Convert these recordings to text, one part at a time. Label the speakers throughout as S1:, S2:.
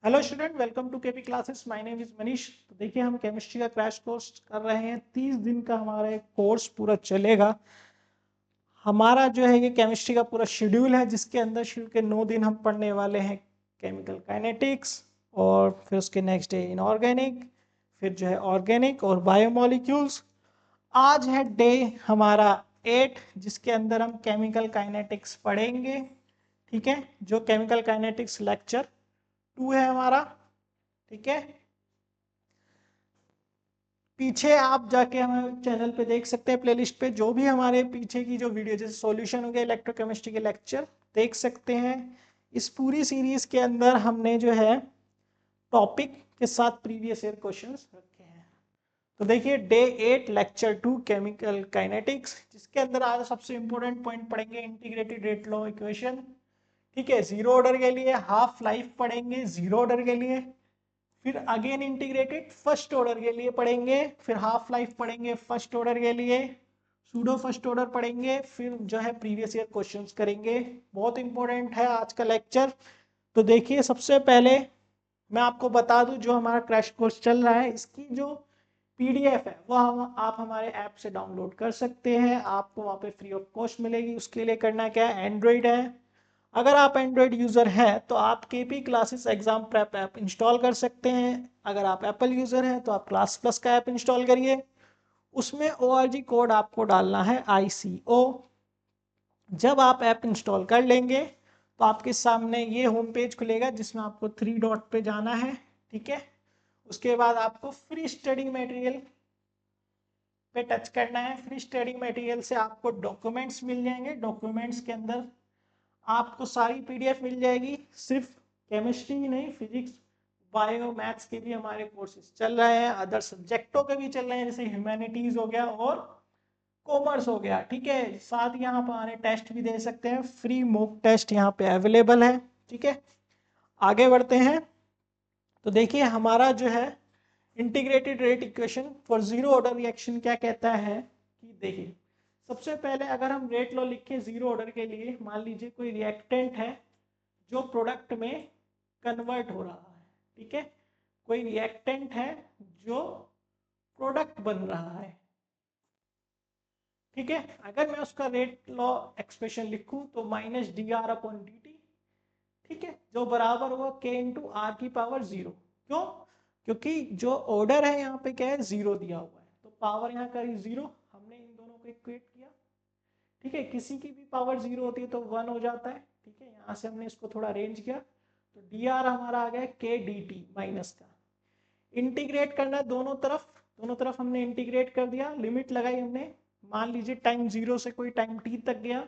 S1: Hello student, welcome to KP classes. My name is Manish. तो देखिए, हम केमिस्ट्री का क्रैश कोर्स कर रहे हैं। 30 दिन का हमारा एक कोर्स पूरा चलेगा। हमारा जो है ये केमिस्ट्री का पूरा शेड्यूल है, जिसके अंदर शुरू के 9 दिन हम पढ़ने वाले हैं केमिकल काइनेटिक्स, और फिर उसके नेक्स्ट डे इनऑर्गेनिक, फिर जो है ऑर्गेनिक और बायोमोलिक्यूल्स। आज है डे हमारा 8, जिसके अंदर हम केमिकल काइनेटिक्स पढ़ेंगे। ठीक है, जो केमिकल काइनेटिक्स लेक्चर 2 है हमारा। ठीक है, पीछे आप जाके हमारे चैनल पे देख सकते हैं, प्लेलिस्ट पे जो भी हमारे पीछे की जो वीडियो, जैसे सॉल्यूशन हो गया, इलेक्ट्रोकेमिस्ट्री के लेक्चर देख सकते हैं। इस पूरी सीरीज के अंदर हमने जो है टॉपिक के साथ प्रीवियस ईयर क्वेश्चंस रखे हैं। तो देखिए, डे 8 लेक्चर 2 केमिकल काइनेटिक्स, जिसके अंदर आज सबसे इंपॉर्टेंट पॉइंट पढ़ेंगे इंटीग्रेटेड रेट लॉ इक्वेशन। ठीक है, जीरो ऑर्डर के लिए हाफ लाइफ पढ़ेंगे, जीरो ऑर्डर के लिए, फिर अगेन इंटीग्रेटेड फर्स्ट ऑर्डर के लिए पढ़ेंगे, फिर हाफ लाइफ पढ़ेंगे फर्स्ट ऑर्डर के लिए, सूडो फर्स्ट ऑर्डर पढ़ेंगे, फिर जो है प्रीवियस ईयर क्वेश्चंस करेंगे। बहुत इंपॉर्टेंट है आज का लेक्चर। तो देखिए, सबसे पहले मैं आपको बता दूं, जो हमारा क्रैश कोर्स चल रहा है, इसकी जो पीडीएफ है वो आप हमारे ऐप से डाउनलोड कर सकते हैं। आपको वहाँ पे फ्री ऑफ कॉस्ट मिलेगी। उसके लिए करना क्या है, एंड्रॉइड है, अगर आप एंड्रॉयड यूज़र हैं तो आप KP classes exam prep app install कर सकते हैं। अगर आप एप्पल यूज़र हैं तो आप क्लास प्लस का ऐप इंस्टॉल करिए। उसमें ORG कोड आपको डालना है ICO। जब आप ऐप इंस्टॉल कर लेंगे तो आपके सामने ये होम पेज खुलेगा, जिसमें आपको 3 डॉट पे जाना है। ठीक है, उसके बाद आपको फ्री स्टडी मटेरियल पे टच करना है। फ्री स्टडी मटेरियल से आपको डॉक्यूमेंट्स मिल जाएंगे। डॉक्यूमेंट्स के अंदर आपको सारी पीडीएफ मिल जाएगी। सिर्फ केमिस्ट्री ही नहीं, फिजिक्स, बायो, मैथ्स के भी हमारे कोर्सेज चल रहे हैं, अदर सब्जेक्टों के भी चल रहे हैं, जैसे ह्यूमैनिटीज हो गया और कॉमर्स हो गया। ठीक है, साथ ही यहाँ पर हमारे टेस्ट भी दे सकते हैं। फ्री मॉक टेस्ट यहाँ पे अवेलेबल है। ठीक है, आगे बढ़ते हैं। तो देखिए, हमारा जो है integrated rate equation for zero order reaction क्या कहता है कि देखिए, सबसे पहले अगर हम रेट लॉ लिखें जीरो ऑर्डर के लिए, मान लीजिए कोई रिएक्टेंट है जो प्रोडक्ट में कन्वर्ट हो रहा है। ठीक है, कोई रिएक्टेंट है जो प्रोडक्ट बन रहा है। ठीक है, अगर मैं उसका रेट लॉ एक्सप्रेशन लिखूं तो -dr/dt, ठीक है, जो बराबर हुआ k इंटू आर की पावर 0। क्यों? क्योंकि जो ऑर्डर है यहाँ पे क्या है, 0 दिया हुआ है, तो पावर यहाँ करी 0। हमने इन दोनों को इक्वेट किया। ठीक है, किसी की भी पावर 0 होती है तो 1 हो जाता है। ठीक है, यहाँ से हमने इसको थोड़ा अरेंज किया, तो dr हमारा आ गया k dt माइनस का। इंटीग्रेट करना है दोनों तरफ, दोनों तरफ हमने इंटीग्रेट कर दिया। लिमिट लगाई हमने, मान लीजिए टाइम 0 से कोई टाइम t तक गया।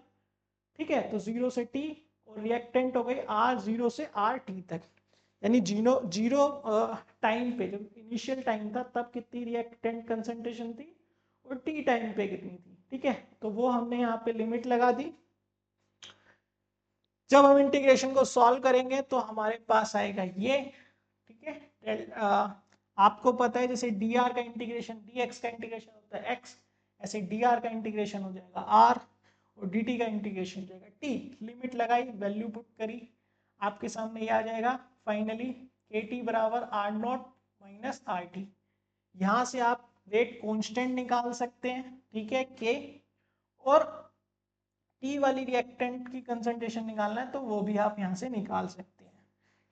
S1: ठीक है, तो 0 से t, और रिएक्टेंट हो गई r 0 से r t तक, यानी जीरो टाइम पे, जो इनिशियल टाइम था तब कितनी रिएक्टेंट कंसंट्रेशन थी, और t टाइम पे कितनी थी। ठीक है, तो वो हमने यहाँ पे लिमिट लगा दी। जब हम इंटीग्रेशन को सॉल्व करेंगे तो हमारे पास आएगा ये। ठीक है, आपको पता है जैसे dr का इंटीग्रेशन dx का इंटीग्रेशन होता है x, ऐसे dr का इंटीग्रेशन हो जाएगा r, और dt का इंटीग्रेशन हो जाएगा t। लिमिट लगाई, वैल्यू पुट करी, आपके सामने ये आ जाएगा फाइनली kt बराबर r not minus R T. यहाँ से आप रेट कांस्टेंट निकाल सकते हैं। ठीक है, k, और टी वाली रिएक्टेंट की कंसंट्रेशन निकालना है तो वो भी आप यहाँ से निकाल सकते हैं।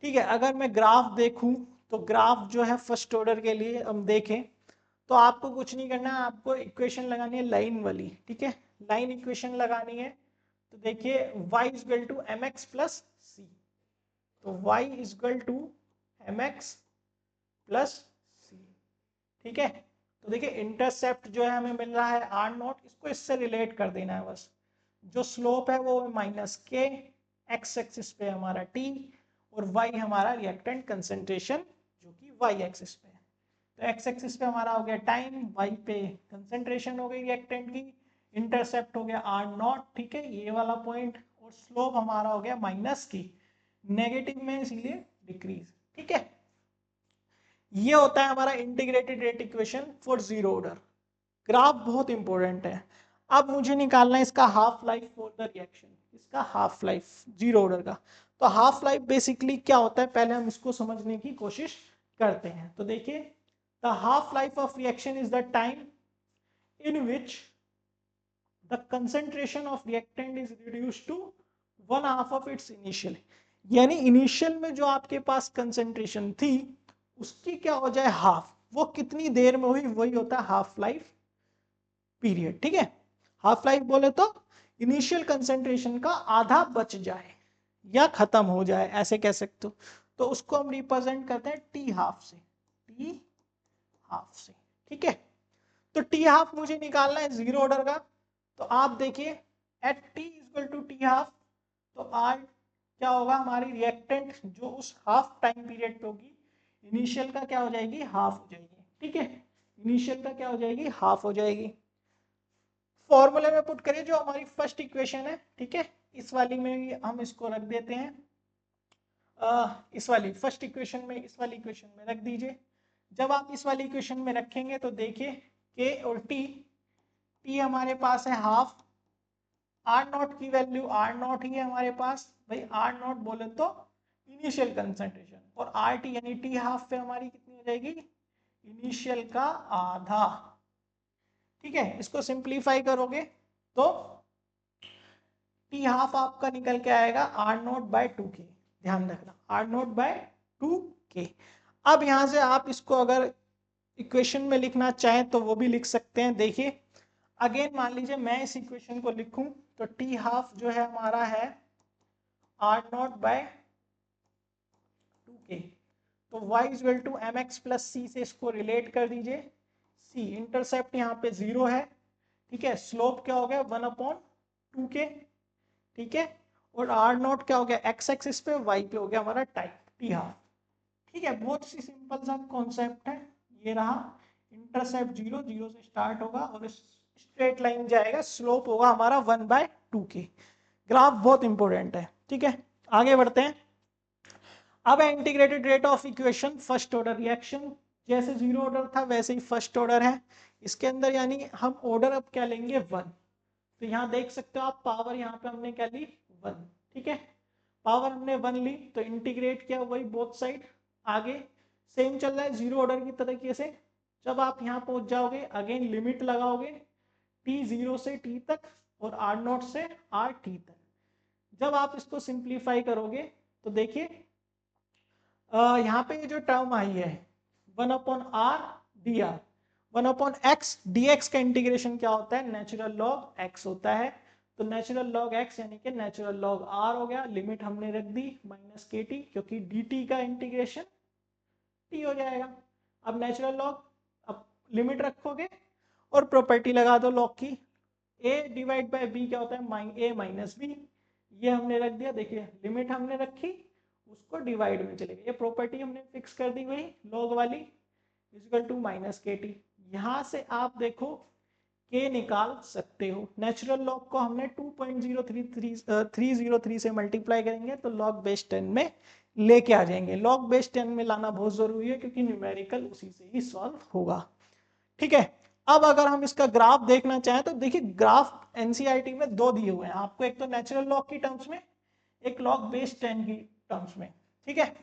S1: ठीक है, अगर मैं ग्राफ देखूं तो ग्राफ जो है फर्स्ट ऑर्डर के लिए हम देखें तो आपको कुछ नहीं करना है, आपको इक्वेशन लगानी है लाइन वाली। ठीक है, लाइन इक्वेशन लगानी है। तो देखिए, y is equal to M x plus c, तो y is equal to M x plus c. ठीक है, तो देखिए इंटरसेप्ट जो है हमें मिल रहा है आर नॉट, इसको इससे रिलेट कर देना है बस। जो स्लोप है वो माइनस के, एक्स एक्सिस पे हमारा टी, और वाई हमारा रिएक्टेंट कंसंट्रेशन जो कि वाई एक्सिस पे है। तो एक्स एक्सिस पे हमारा हो गया टाइम, वाई पे कंसंट्रेशन हो गई रिएक्टेंट की, इंटरसेप्ट हो गया आर नॉट। ठीक है, ये वाला पॉइंट, और स्लोप हमारा हो गया माइनस की, नेगेटिव में इसीलिए डिक्रीज। ठीक है, ये होता है हमारा integrated rate equation for zero order. Graph बहुत इंपॉर्टेंट है। अब मुझे निकालना है इसका half life for the reaction, इसका हाफ लाइफ जीरो ऑर्डर का। तो हाफ लाइफ बेसिकली क्या होता है, पहले हम इसको समझने की कोशिश करते हैं। तो देखिए, the half life of reaction is the time in which the concentration of reactant is reduced to 1/2 of its initial. यानी इनिशियल में जो आपके पास कंसेंट्रेशन थी उसकी क्या हो जाए हाफ, वो कितनी देर में हुई वही होता है हाफ लाइफ पीरियड। ठीक है, हाफ लाइफ बोले तो इनिशियल कंसेंट्रेशन का आधा बच जाए या खत्म हो जाए, ऐसे कह सकते हो। तो उसको हम रिप्रेजेंट करते हैं टी हाफ से, टी हाफ से। ठीक है, तो टी हाफ मुझे निकालना है जीरो ऑर्डर का। तो आप देखिए at T equal to T half, तो आर क्या होगा, हमारी रिएक्टेंट जो उस हाफ टाइम पीरियड पे होगी इनिशियल का क्या हो जाएगी, हाफ हो जाएगी। ठीक है, इनिशियल का क्या हो जाएगी, हाफ हो जाएगी। फॉर्मूले में पुट करिए जो हमारी फर्स्ट इक्वेशन है। ठीक है, इस वाली में भी हम इसको रख देते हैं, इस वाली फर्स्ट इक्वेशन में, इस वाली इक्वेशन में रख दीजिए। जब आप इस वाली इक्वेशन में रखेंगे तो देखिए के और टी, टी हमारे पास है हाफ, आर नॉट की वैल्यू आर नॉट ही है हमारे पास भाई, आर नॉट बोले तो इनिशियल कंसंट्रेशन, और आर टी यानी टी हाफ पे हमारी कितनी हो जाएगी, इनिशियल का आधा। ठीक है, इसको सिंप्लीफाई करोगे तो टी हाफ आपका निकल के आएगा आर नॉट बाय 2k। ध्यान रखना आर नॉट बाय 2k। अब यहां से आप इसको अगर इक्वेशन में लिखना चाहें तो वो भी लिख सकते हैं। देखिए अगेन मान लीजिए मैं इस इक्वेशन को लिखूं तो टी हाफ जो है हमारा है आर नॉट बाय 2k, तो y equal to M x plus c से इसको रिलेट कर दीजिए। c इंटरसेप्ट यहाँ पे 0 है। ठीक है, स्लोप क्या हो गया 1/2k। ठीक है, और आर नॉट क्या हो गया, एक्स एक्सिस पे, वाई पे हो गया हमारा टाइम टी हाफ। ठीक है, बहुत सी सिंपल सा कॉन्सेप्ट है। ये रहा इंटरसेप्ट 0, 0 से स्टार्ट होगा और स्ट्रेट लाइन जाएगा, स्लोप होगा हमारा 1/2k। ग्राफ बहुत इंपॉर्टेंट है। ठीक है, आगे बढ़ते हैं। अब integrated rate of equation first order reaction, जैसे जीरो ऑर्डर था वैसे ही फर्स्ट ऑर्डर है इसके अंदर, यानी हम ऑर्डर अब क्या लेंगे 1। तो यहाँ देख सकते हो आप पावर यहाँ पे हमने क्या ली 1। ठीक है, पावर हमने 1 ली तो इंटीग्रेट किया वही बोथ साइड, आगे सेम चल रहा है जीरो ऑर्डर की तरीके से। जब आप यहाँ पहुंच जाओगे अगेन लिमिट लगाओगे टी 0 से टी तक और आर नॉट से आर टी तक। जब आप इसको सिंप्लीफाई करोगे तो देखिए यहाँ पे जो टर्म आई है 1/r dr, 1/x dx का इंटीग्रेशन क्या होता है, नेचुरल लॉग x होता है। तो नेचुरल लॉग x यानी कि नेचुरल लॉग r हो गया, लिमिट हमने रख दी -kt, क्योंकि dt का इंटीग्रेशन t हो जाएगा। अब नेचुरल लॉग, अब लिमिट रखोगे और प्रॉपर्टी लगा दो लॉग की, a डिवाइड बाय b क्या होता है a माइनस b, ये हमने रख दिया। देखिए लिमिट हमने रखी, उसको डिवाइड में चलेगा, ये प्रॉपर्टी हमने फिक्स कर दी वही लॉग वाली, इक्वल टू -kt। यहाँ से आप देखो k निकाल सकते हो। नेचुरल लॉग को हमने 2.0333 से मल्टीप्लाई करेंगे तो लॉग बेस 10 में लेके आ जाएंगे। लॉग बेस 10 में लाना बहुत जरूरी है क्योंकि न्यूमेरिकल उसी से ही सॉल्व होगा। ठीक है, अब अगर हम इसका ग्राफ देखना चाहें तो देखिए ग्राफ एनसीईआरटी में दो दिए हुए हैं आपको, एक तो नेचुरल लॉग की टर्म्स में, एक लॉग बेस 10 की टर्म्स में। ठीक है,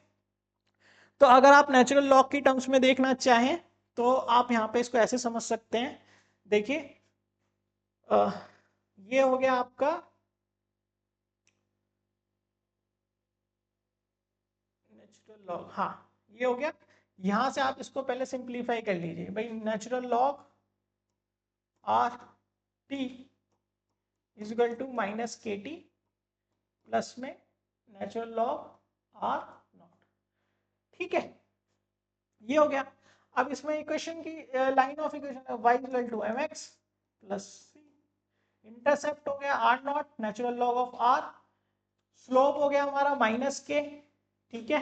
S1: तो अगर आप नेचुरल लॉग की टर्म्स में देखना चाहें तो आप यहां पे इसको ऐसे समझ सकते हैं। देखिए ये हो गया आपका नेचुरल लॉग, हाँ ये हो गया। यहां से आप इसको पहले सिंप्लीफाई कर लीजिए भाई, natural log R T is equal to -kt plus में नेचुरल लॉग आर नॉट। ठीक है, ये हो गया। अब इसमें इक्वेशन की line of equation y equal to M x plus C, intercept हो गया R naught, natural log of R, slope हो गया हमारा -k। ठीक है,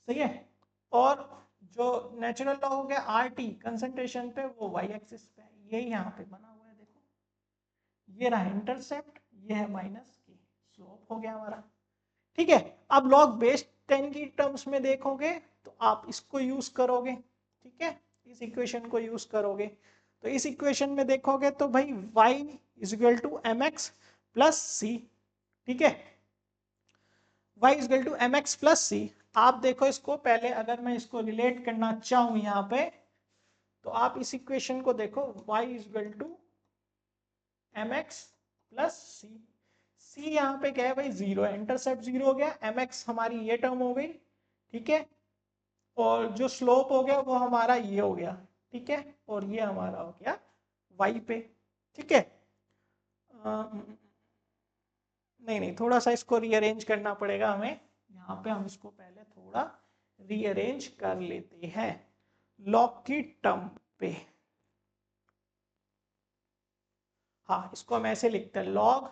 S1: सही है, और जो नेचुरल लॉग हो गया आर टी कंसंट्रेशन पे, वो y एक्सिस पे है, यही यहाँ पे बना हुआ है। देखो ये रहा इंटरसेप्ट, ये है -k, स्लोप हो गया हमारा। ठीक है, अब लॉग बेस 10 की टर्म्स में देखोगे तो आप इसको यूज करोगे। ठीक है, इस इक्वेशन को यूज करोगे तो इस इक्वेशन में देखोगे तो भाई y is equal to M x plus c. ठीक है, y is equal to M x plus c. आप देखो इसको पहले, अगर मैं इसको रिलेट करना चाहूं यहाँ पे, तो आप इस इक्वेशन को देखो, y is equal to M x plus c. C यहाँ पे क्या है भाई, जीरो है, इंटरसेप्ट जीरो हो गया, एम एक्स हमारी ये टर्म हो गई, ठीक है, और जो स्लोप हो गया वो हमारा ये हो गया, ठीक है, और ये हमारा हो गया y पे, ठीक है। नहीं नहीं, थोड़ा सा इसको रीअरेंज करना पड़ेगा हमें, यहाँ पे हम इसको पहले थोड़ा रीअरेंज कर लेते हैं लॉग की टर्म पे। हाँ, इसको हम ऐसे लिखते हैं, log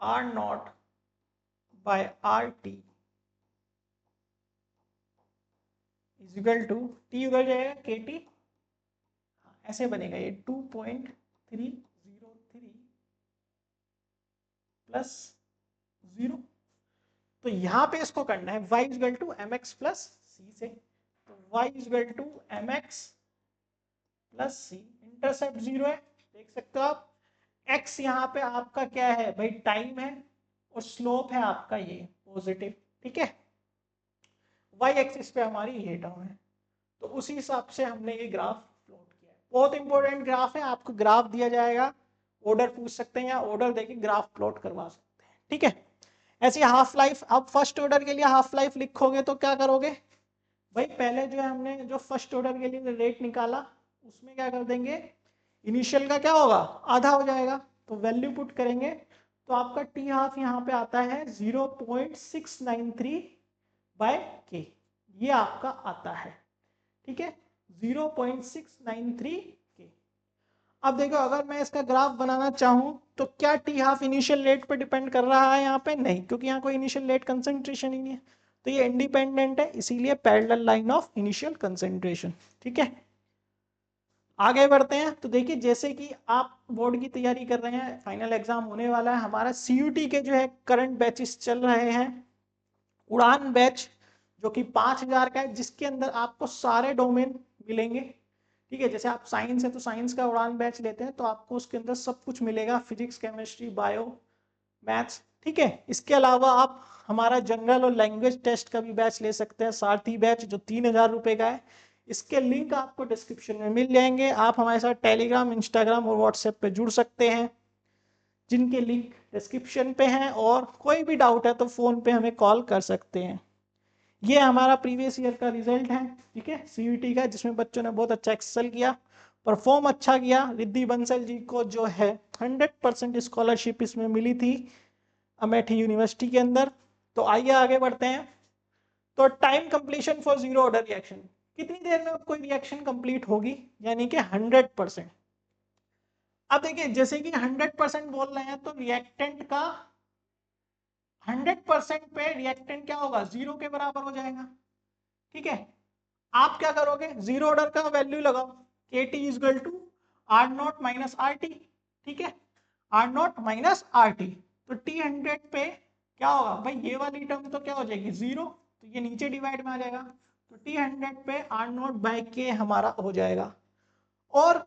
S1: R naught by R T is equal to, T उधर जाएगा के टी, ऐसे बनेगा ये 2.303 प्लस जीरो। तो यहां पे इसको करना है y equal to M x plus c से, तो y equal to M x plus C, intercept zero है, देख सकते हो आप। x यहाँ पे आपका क्या है भाई, टाइम है, और स्लोप है आपका ये पॉजिटिव, ठीक है। y एक्सिस पे हमारी ये टर्म है, तो उसी हिसाब से हमने ये ग्राफ प्लॉट किया है। बहुत इंपॉर्टेंट ग्राफ है, आपको ग्राफ दिया जाएगा, ऑर्डर पूछ सकते हैं या ऑर्डर देके ग्राफ प्लॉट करवा सकते हैं, ठीक है। ऐसी हाफ लाइफ, अब फर्स्ट ऑर्डर के लिए हाफ लाइफ लिखोगे तो क्या करोगे भाई, पहले जो है हमने जो फर्स्ट ऑर्डर के लिए रेट निकाला, उसमें क्या कर देंगे, इनिशियल का क्या होगा, आधा हो जाएगा, तो वैल्यू पुट करेंगे, तो आपका टी हाफ यहाँ पे आता है 0.693 बाय के, ये आपका आता है, ठीक है, 0.693 के। अब देखो, अगर मैं इसका ग्राफ बनाना चाहूं तो क्या टी हाफ इनिशियल रेट पर डिपेंड कर रहा है, यहाँ पे नहीं, क्योंकि यहाँ कोई इनिशियल रेट कंसंट्रेशन ही नहीं है, तो ये इंडिपेंडेंट है, इसीलिए parallel line of initial concentration, ठीक है। आगे बढ़ते हैं, तो देखिए जैसे कि आप बोर्ड की तैयारी कर रहे हैं, फाइनल एग्जाम होने वाला है, हमारा सीयूटी के जो है करंट बैचेस चल रहे हैं। उड़ान बैच जो कि 5000 का है, जिसके अंदर आपको सारे डोमेन मिलेंगे, ठीक है। जैसे आप साइंस है तो साइंस का उड़ान बैच लेते हैं तो आपको उसके अंदर सब कुछ मिलेगा, फिजिक्स, केमिस्ट्री, बायो, मैथ्स, ठीक है। इसके अलावा आप हमारा जनरल और लैंग्वेज टेस्ट का भी बैच ले सकते हैं, सारथी बैच, जो 3000 रुपए का है। इसके लिंक आपको डिस्क्रिप्शन में मिल जाएंगे। आप हमारे साथ टेलीग्राम, इंस्टाग्राम और व्हाट्सएप पे जुड़ सकते हैं, जिनके लिंक डिस्क्रिप्शन पे हैं, और कोई भी डाउट है तो फोन पे हमें कॉल कर सकते हैं। ये हमारा प्रीवियस ईयर का रिजल्ट है, ठीक है, सीयूटी का, जिसमें बच्चों ने बहुत अच्छा एक्सेल किया, परफॉर्म अच्छा किया। रिद्धि बंसल जी को जो है 100% स्कॉलरशिप इसमें मिली थी अमेठी यूनिवर्सिटी के अंदर। तो आइए आगे बढ़ते हैं। तो time completion for zero order reaction, कितनी देर में कोई रिएक्शन कंप्लीट होगी, यानी कि 100%। अब देखिए, जैसे कि 100% बोल रहे हैं, तो रिएक्टेंट का 100% पे रिएक्टेंट क्या होगा, जीरो के बराबर हो जाएगा, ठीक है। आप क्या करोगे, जीरो ऑर्डर का वैल्यू लगाओ, K T is equal to R naught minus R T, ठीक है, R naught minus R T. तो टी 100 पे क्या होगा भाई, ये वाली टर्म तो क्या हो जाएगी, जीरो, तो ये नीचे डिवाइड में आ जाएगा, तो टी 100 पे आर नॉट बाई के हमारा हो जाएगा। और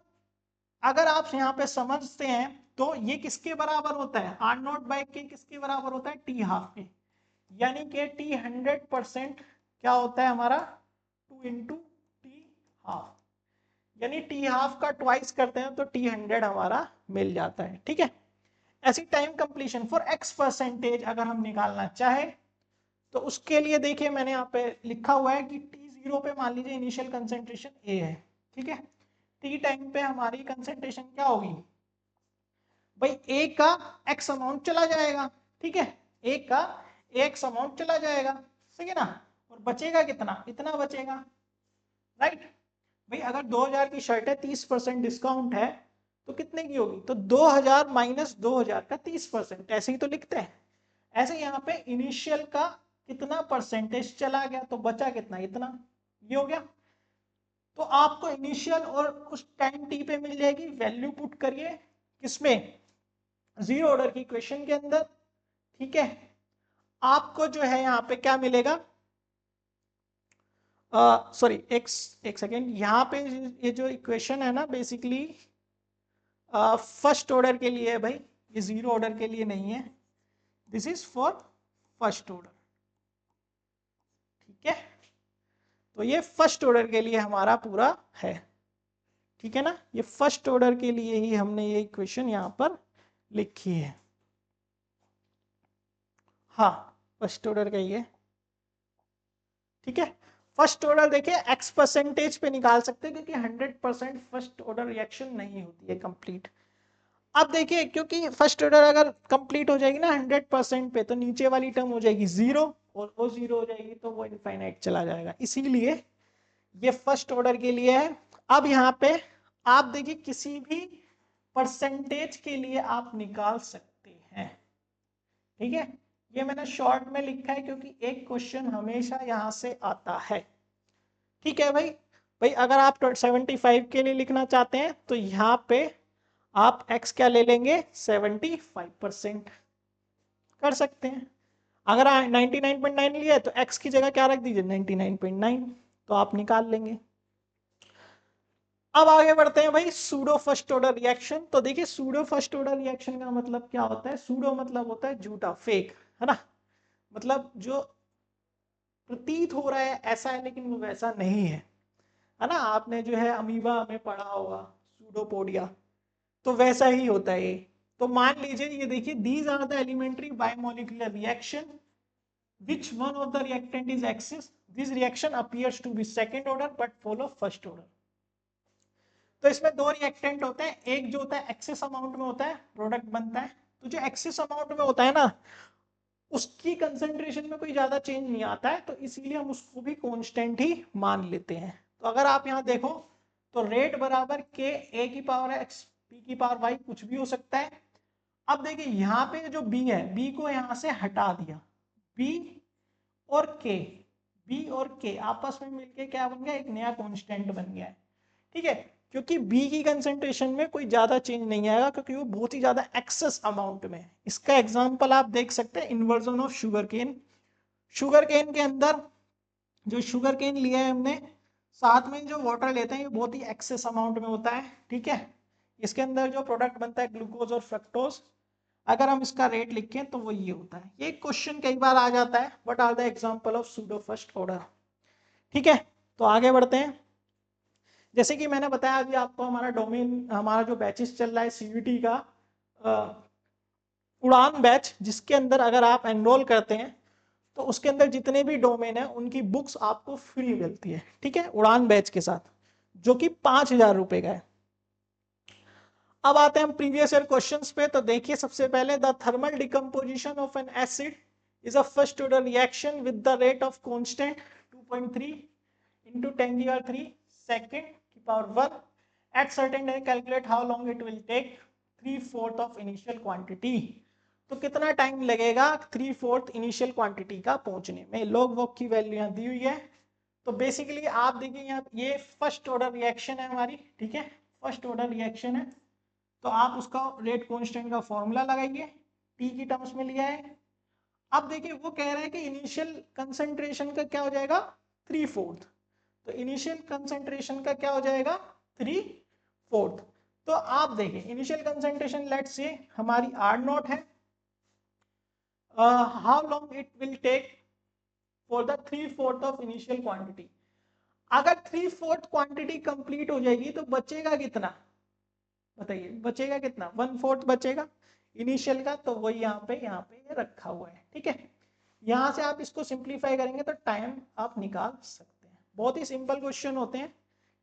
S1: अगर आप यहाँ पे समझते हैं तो ये किसके बराबर होता है, आर नॉट बाई के किसके बराबर होता है, टी हाफ के, यानी कि टी 100% क्या होता है हमारा, 2 इंटू टी हाफ, यानी टी हाफ का ट्वाइस करते हैं तो टी 100 हमारा मिल जाता है, ठीक है। ऐसी time completion for x percentage अगर हम निकालना चाहे तो उसके लिए देखिए, मैंने यहाँ पे लिखा हुआ है कि टी जीरो पे मान लीजिए इनिशियल कंसेंट्रेशन ए है, ठीक है, टी टाइम पे हमारी कंसेंट्रेशन क्या होगी भाई, ए का एक्स अमाउंट चला जाएगा, ठीक है, ए का एक्स अमाउंट चला जाएगा, सही है ना, और बचेगा कितना, इतना बचेगा, राइट। भाई अगर 2000 की शर्ट है, 30% डिस्काउंट है, तो कितने की होगी, तो 2000 माइनस 2000 का 30%, ऐसे ही तो लिखते हैं। ऐसे यहाँ पे इनिशियल का कितना परसेंटेज चला गया, तो बचा कितना, इतना, ये हो गया। तो आपको इनिशियल और उस टाइम टी पे मिल जाएगी, वैल्यू पुट करिए किसमें, जीरो ऑर्डर की इक्वेशन के अंदर, ठीक है। आपको जो है यहाँ पे क्या मिलेगा, सॉरी एक सेकेंड, यहाँ पे ये जो इक्वेशन है ना, बेसिकली फर्स्ट ऑर्डर के लिए है भाई, ये जीरो ऑर्डर के लिए नहीं है, this is for first order. ठीक है, तो ये फर्स्ट ऑर्डर के लिए हमारा पूरा है। ठीक है ना, ये फर्स्ट ऑर्डर के लिए ही हमने ये इक्वेशन यहां पर लिखी है। हाँ, फर्स्ट ऑर्डर का ही है। ठीक है, फर्स्ट ऑर्डर देखिए x परसेंटेज पे निकाल सकते हैं क्योंकि 100% फर्स्ट ऑर्डर रिएक्शन नहीं होती है कंप्लीट। अब देखिए, क्योंकि फर्स्ट ऑर्डर अगर कंप्लीट हो जाएगी ना 100% पे, तो नीचे वाली टर्म हो जाएगी 0 और वो 0 हो जाएगी तो वो इनफाइनाइट चला जाएगा, इसीलिए ये फर्स्ट ऑर्डर के लिए है। अब यहाँ पे आप देखिए किसी भी परसेंटेज के लिए आप निकाल सकते हैं। ठीक है, ये मैंने शॉर्ट में लिखा है क्योंकि एक क्वेश्चन हमेशा यहां से आता है। ठीक है भाई, अगर आप 75 के लिए लिखना चाहते हैं तो यहाँ पे आप x क्या ले लेंगे, 75% कर सकते हैं। अगर 99.9 लिया है तो x की जगह क्या रख दीजिए, 99.9, तो आप निकाल लेंगे। अब आगे बढ़ते हैं भाई, सूडो फर्स्ट ऑर्डर रिएक्शन। तो देखिए सूडो फर्स्ट ऑर्डर रिएक्शन का मतलब क्या होता है, सूडो मतलब होता है झूठा, फेक, है ना, मतलब जो प्रतीत हो रहा है ऐसा है लेकिन वो वैसा नहीं है ना। आपने जो है अमीबा में पढ़ा होगा, सूडोपोडिया, तो वैसा ही होता है ये। तो मान लीजिए ये देखिए, these are the elementary bimolecular reaction which one of the reactant is excess, this reaction appears to be second order but follow first order। तो इसमें दो रिएक्टेंट होते हैं, एक जो होता है एक्सेस अमाउंट में होता है, प्रोडक्ट बनता है, तो जो एक्सेस अमाउंट में होता है ना उसकी कंसेंट्रेशन में कोई ज्यादा चेंज नहीं आता है, तो इसीलिए हम उसको भी कांस्टेंट ही मान लेते हैं। तो अगर आप यहाँ देखो तो रेट बराबर के ए की पावर एक्स बी की पावर वाई, कुछ भी हो सकता है। अब देखिए यहाँ पे जो बी है, बी को यहाँ से हटा दिया, बी और के, बी और के आपस में मिलके क्या बन गया, एक नया कांस्टेंट बन गया है। ठीक है, क्योंकि बी की कंसेंट्रेशन में कोई ज्यादा चेंज नहीं आएगा क्योंकि वो बहुत ही ज्यादा एक्सेस अमाउंट में है। इसका एग्जांपल आप देख सकते हैं, inversion of sugar cane. Sugar cane के अंदर जो शुगर केन लिया है हमने, साथ में जो वाटर लेते हैं ये बहुत ही एक्सेस अमाउंट में होता है। ठीक है, इसके अंदर जो प्रोडक्ट बनता है ग्लूकोज और फ्रक्टोज, अगर हम इसका रेट लिखें तो वो ये होता है। ये क्वेश्चन कई बार आ जाता है, what are the example of pseudo first order. ठीक है, तो आगे बढ़ते हैं। जैसे कि मैंने बताया अभी आपको, हमारा डोमेन, हमारा जो बैचेस चल रहा है सीयूईटी का उड़ान बैच, जिसके अंदर अगर आप एनरोल करते हैं तो उसके अंदर जितने भी डोमेन है उनकी बुक्स आपको फ्री मिलती है। ठीक है, उड़ान बैच के साथ, जो कि 5,000 रुपए का है। अब आते हैं हम प्रीवियस ईयर क्वेश्चंस पे। तो देखिए सबसे पहले, the thermal decomposition of N acid is a first order reaction with the rate of constant 2.3 into 10^3 second की power 1 at certain time calculate how long it will take 3/4 of initial quantity। तो कितना time लगेगा 3/4 initial quantity का पहुंचने में। Log walk की value यहाँ दी हुई है। तो बेसिकली आप देखिए यहाँ ये फर्स्ट ऑर्डर रिएक्शन है हमारी। ठीक है, फर्स्ट ऑर्डर रिएक्शन है, तो आप उसका रेट कांस्टेंट का फॉर्मूला लगाइए, टी की टर्म्स में लिया है। अब देखिए वो कह रहा है कि इनिशियल कंसंट्रेशन का क्या हो जाएगा, 3/4। तो इनिशियल कंसंट्रेशन का क्या हो जाएगा, 3/4। तो आप देखिए इनिशियल कंसंट्रेशन लेट्स से हमारी R0 है, how long it will take for the 3/4 of initial quantity. अगर 3/4 क्वांटिटी कंप्लीट हो जाएगी तो बचेगा कितना, बताइए, बचेगा कितना, 1/4 बचेगा इनिशियल का, तो वही यहाँ पे ये रखा हुआ है। ठीक है, यहाँ से आप इसको सिंप्लीफाई करेंगे तो टाइम आप निकाल सकते हैं। बहुत ही सिंपल क्वेश्चन होते हैं।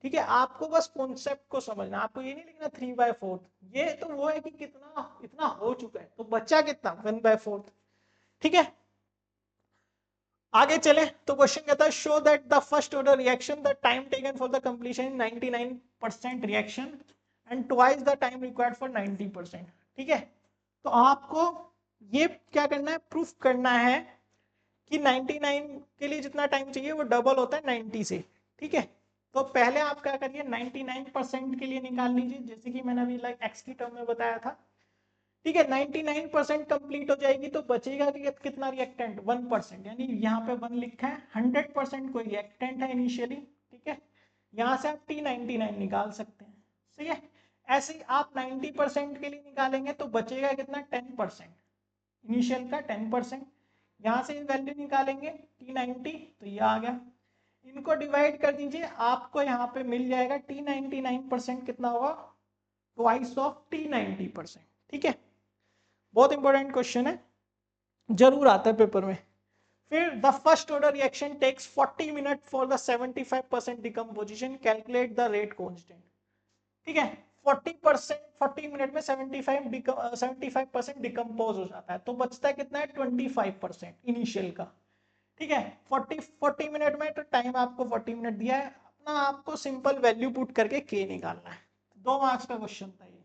S1: ठीक है, आपको बस कॉन्सेप्ट को समझना, आपको ये नहीं लिखना 3/4, ये तो वो है कि कितना इतना हो चुका है, तो बचा कितना, 1/4। ठीक है, आगे चले तो क्वेश्चन कहता है, show that the first order reaction the time taken for the completion 99% reaction and twice the time required for 90%। ठीक है, तो आपको ये क्या करना है, प्रूफ करना है कि 99 के लिए जितना टाइम चाहिए वो डबल होता है 90 से। ठीक है, तो पहले आप क्या करिए, 99% के लिए निकाल लीजिए, जैसे कि मैंने अभी लाइक एक्स की टर्म में बताया था। ठीक है, 99% कंप्लीट हो जाएगी तो बचेगा कि कितना रिएक्टेंट, 1%, यानी यहाँ पे 1 लिखा है, 100% कोई रिएक्टेंट है इनिशियली। ठीक है, यहाँ से आप T99 निकाल सकते हैं। सही है, ऐसे ही आप 90% के लिए निकालेंगे तो बचेगा कितना, 10%, इनिशियल का 10%। यहाँ से वैल्यू निकालेंगे T90 तो ये आ गया, इनको डिवाइड कर दीजिए, आपको यहाँ पे मिल जाएगा T99% कितना होगा, ट्वाइस ऑफ T90%। ठीक है, बहुत इंपॉर्टेंट क्वेश्चन है, जरूर आता है पेपर में। फिर the first order reaction takes 40 minute for the 75% decomposition, calculate the rate constant. ठीक है, 40 मिनट में 75% डिकम्पोज हो जाता है, तो बचता है कितना है 25% इनिशियल का। ठीक है, 40 मिनट में, तो टाइम आपको 40 मिनट दिया है, अपना आपको सिंपल वैल्यू पुट करके के निकालना है। 2 मार्क्स का क्वेश्चन था ये।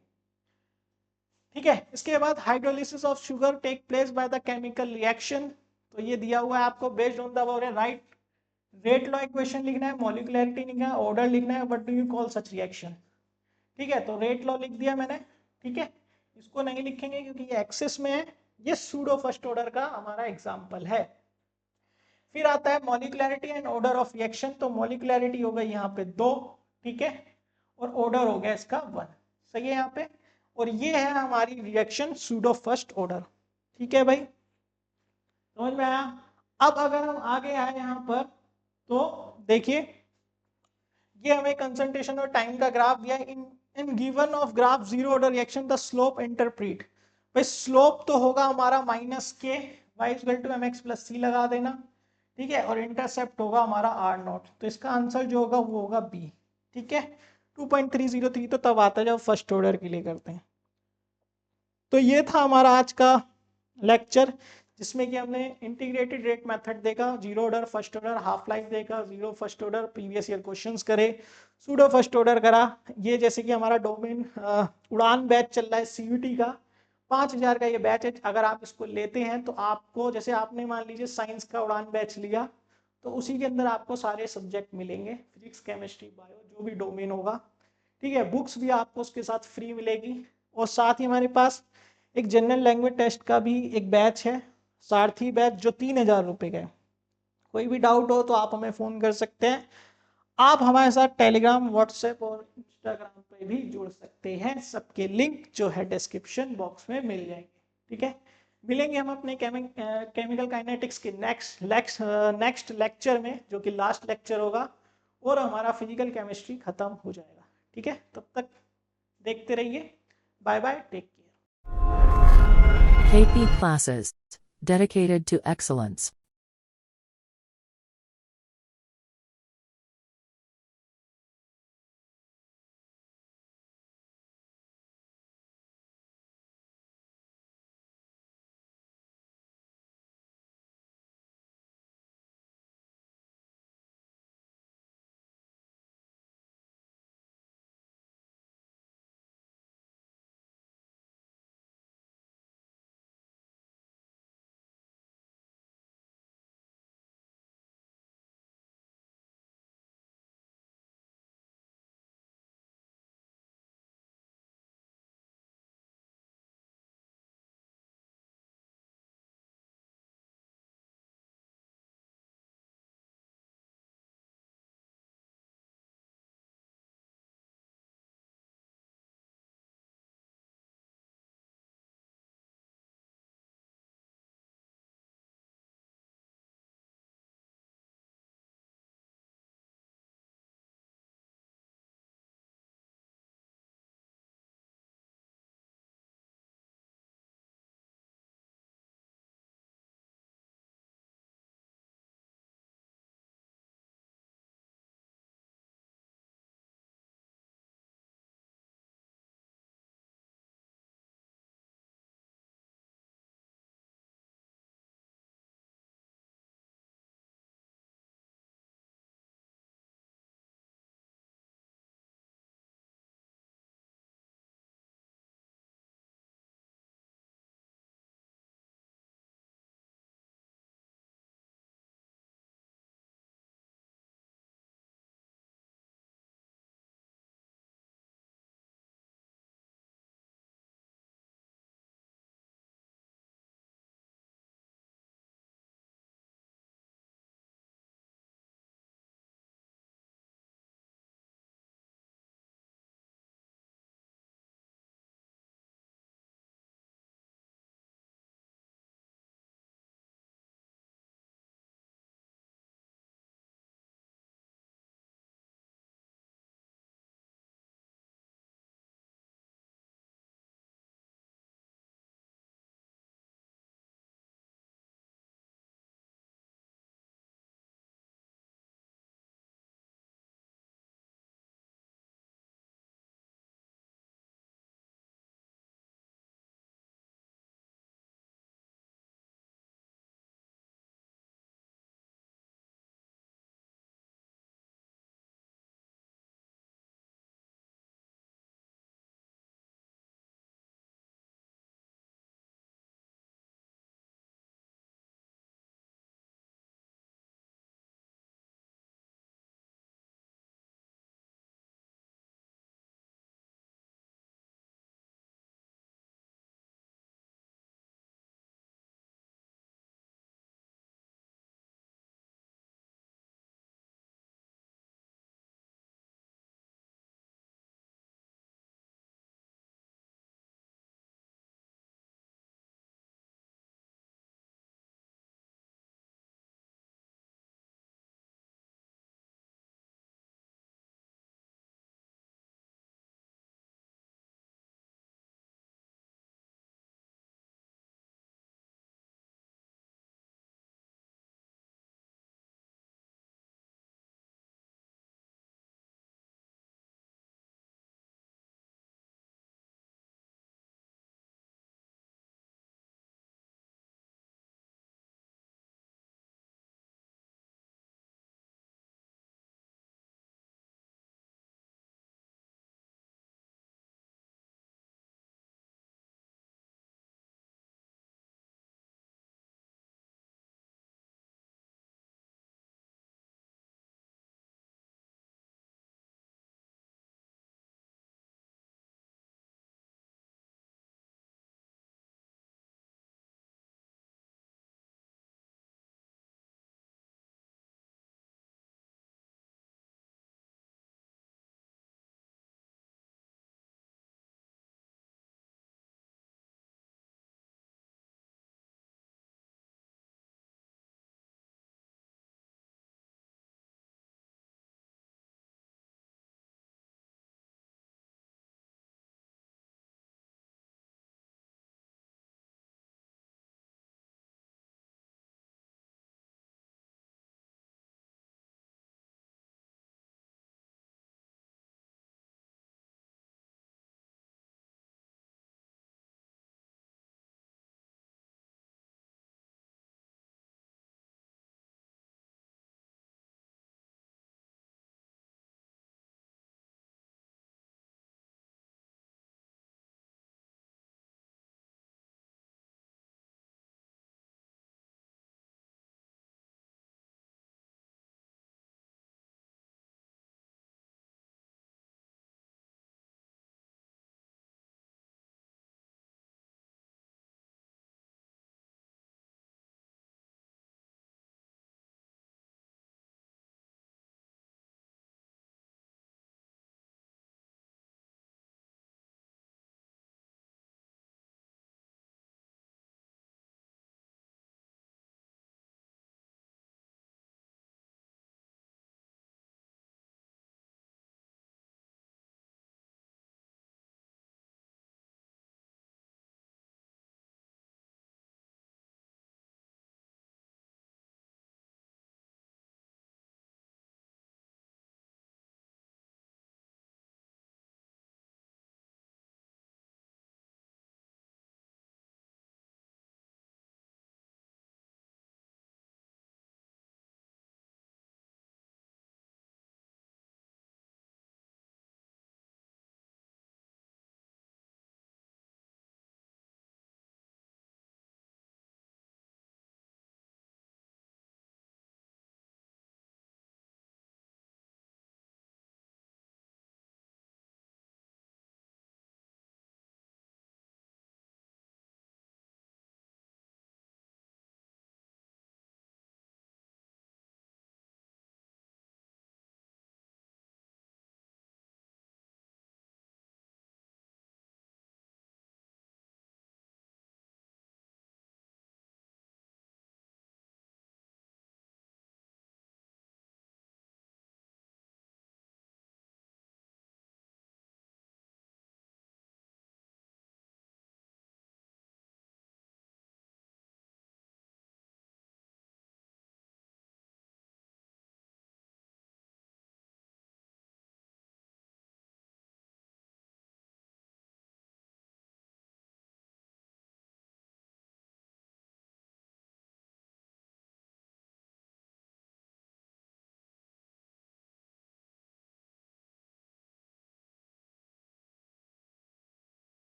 S1: ठीक है, इसके बाद hydrolysis of sugar take place by the chemical reaction, तो ये दिया हुआ है आपको, based on the right rate law equation लिखना है, मॉलिक्युलरिटी लिखना है, ऑर्डर लिखना है, what do you call such reaction. ठीक है, तो रेट लॉ लिख दिया मैंने। ठीक है, इसको नहीं लिखेंगे क्योंकि ये एक्सेस में है, ये सूडो फर्स्ट ऑर्डर का हमारा एग्जांपल है। फिर आता है मॉलिक्युलरिटी एंड ऑर्डर ऑफ रिएक्शन, तो मॉलिक्युलरिटी हो गई यहाँ पे 2, ठीक है, और ऑर्डर हो गया इसका 1, सही है यहाँ पे। और ये है हमारी रिएक्शन सूडो फर्स्ट ऑर्डर। ठीक है भाई, समझ में आया। अब अगर हम आगे आए यहाँ पर, तो देखिए ये हमें कंसंट्रेशन और टाइम का ग्राफ दिया है। In given of graph zero order reaction the slope interpret, भाई स्लोप तो होगा हमारा minus k, y equal to M x plus c लगा देना। ठीक है, और इंटरसेप्ट होगा हमारा आर नॉट, तो इसका आंसर जो होगा वो होगा बी। ठीक है, 2.303 तो तब आता है जब फर्स्ट ऑर्डर के लिए करते हैं। तो ये था हमारा आज का लेक्चर, जिसमें कि हमने इंटीग्रेटेड रेट मेथड देखा, zero order, first order, half life देखा, zero first order, previous year questions करे, सूडो फर्स्ट ऑर्डर करा। ये जैसे कि हमारा डोमेन उड़ान बैच चल रहा है सीयूटी का, 5,000 का ये बैच है। अगर आप इसको लेते हैं तो आपको, जैसे आपने मान लीजिए साइंस का उड़ान बैच लिया, तो उसी के अंदर आपको सारे सब्जेक्ट मिलेंगे, फिजिक्स केमिस्ट्री बायो जो भी डोमेन होगा। ठीक है, बुक्स भी आपको उसके साथ फ्री मिलेगी, और साथ ही हमारे पास एक जनरल लैंग्वेज टेस्ट का भी एक बैच है, सारथी बैच, जो 3,000 रुपये का है। कोई भी डाउट हो तो आप हमें फ़ोन कर सकते हैं। आप हमारे साथ टेलीग्राम, व्हाट्सएप और इंस्टाग्राम पे भी जुड़ सकते हैं, सबके लिंक जो है डिस्क्रिप्शन बॉक्स में मिल जाएंगे। ठीक है, मिलेंगे हम अपने केमिकल काइनेटिक्स के नेक्स्ट लेक्चर में, जो कि लास्ट लेक्चर होगा, और हमारा फिजिकल केमिस्ट्री खत्म हो जाएगा। ठीक है, तब तक देखते रहिए, bye bye, take care.
S2: KP classes, dedicated to excellence.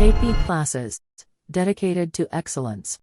S2: AP classes dedicated to excellence.